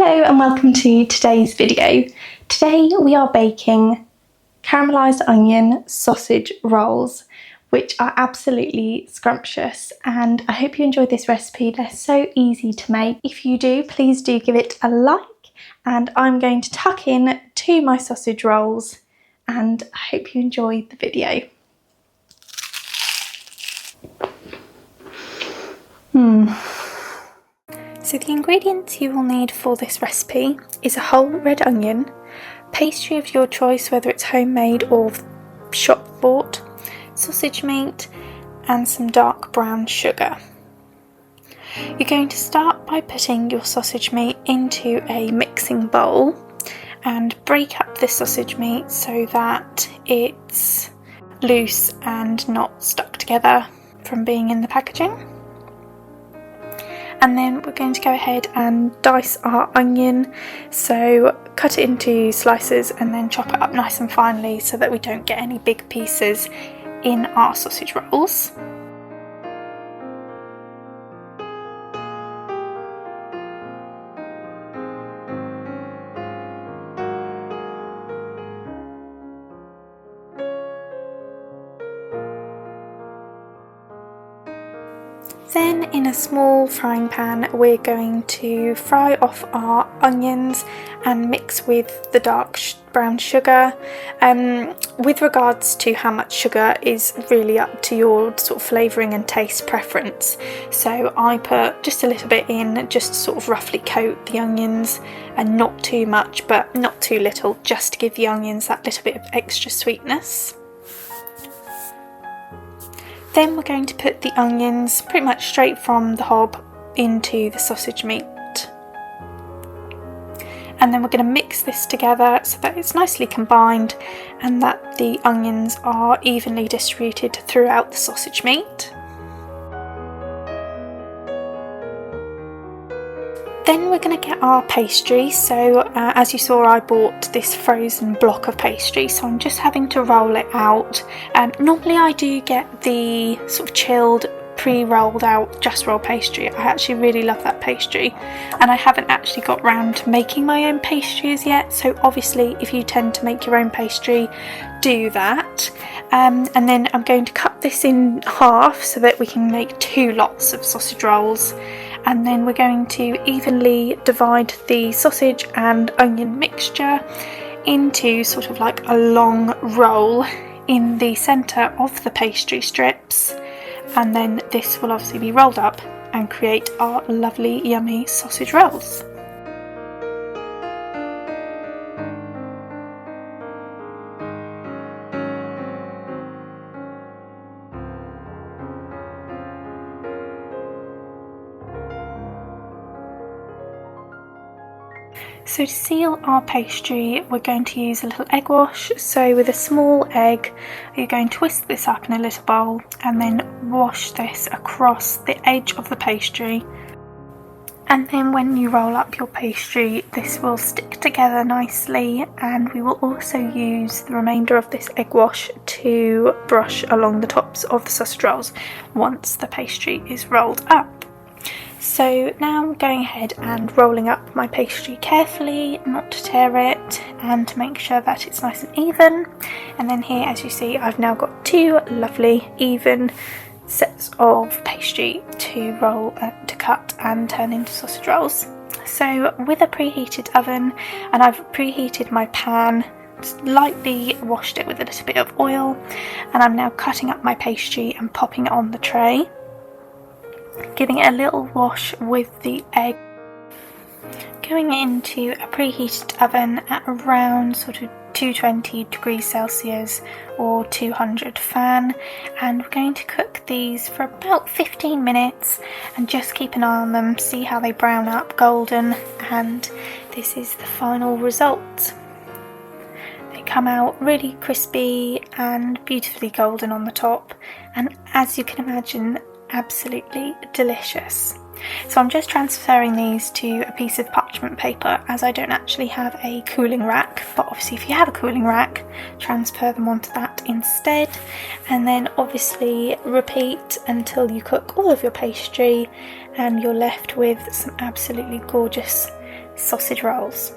Hello and welcome to today's video. Today we are baking caramelised onion sausage rolls, which are absolutely scrumptious, and I hope you enjoyed this recipe. They're so easy to make. If you do, please do give it a like, and I'm going to tuck in to my sausage rolls, and I hope you enjoy the video. So the ingredients you will need for this recipe is a whole red onion, pastry of your choice whether it's homemade or shop bought, sausage meat and some dark brown sugar. You're going to start by putting your sausage meat into a mixing bowl and break up the sausage meat so that it's loose and not stuck together from being in the packaging. And then we're going to go ahead and dice our onion, so cut it into slices and then chop it up nice and finely so that we don't get any big pieces in our sausage rolls. Then in a small frying pan we're going to fry off our onions and mix with the dark brown sugar. With regards to how much sugar is really up to your sort of flavouring and taste preference. So I put just a little bit in just to sort of roughly coat the onions, and not too much but not too little, just to give the onions that little bit of extra sweetness. Then we're going to put the onions pretty much straight from the hob into the sausage meat. And then we're going to mix this together so that it's nicely combined and that the onions are evenly distributed throughout the sausage meat. Then we're going to get our pastry. So as you saw, I bought this frozen block of pastry, so I'm just having to roll it out. Normally I do get the sort of chilled, pre-rolled out just roll pastry. I actually really love that pastry, and I haven't actually got round to making my own pastry as yet, so obviously if you tend to make your own pastry, do that. And then I'm going to cut this in half so that we can make 2 lots of sausage rolls. And then we're going to evenly divide the sausage and onion mixture into sort of like a long roll in the centre of the pastry strips, and then this will obviously be rolled up and create our lovely yummy sausage rolls. So to seal our pastry, we're going to use a little egg wash. So with a small egg, you're going to whisk this up in a little bowl and then wash this across the edge of the pastry. And then when you roll up your pastry, this will stick together nicely, and we will also use the remainder of this egg wash to brush along the tops of the sausage rolls once the pastry is rolled up. So now I'm going ahead and rolling up my pastry carefully, not to tear it, and to make sure that it's nice and even. And then here, as you see, I've now got 2 lovely even sets of pastry to roll, to cut and turn into sausage rolls. So with a preheated oven, and I've preheated my pan, lightly washed it with a little bit of oil, and I'm now cutting up my pastry and popping it on the tray, giving it a little wash with the egg, going into a preheated oven at around sort of 220 degrees Celsius or 200 fan, and we're going to cook these for about 15 minutes and just keep an eye on them, see how they brown up golden, and this is the final result. They come out really crispy and beautifully golden on the top, and as you can imagine, absolutely delicious. So I'm just transferring these to a piece of parchment paper, as I don't actually have a cooling rack, but obviously if you have a cooling rack, transfer them onto that instead, and then obviously repeat until you cook all of your pastry and you're left with some absolutely gorgeous sausage rolls.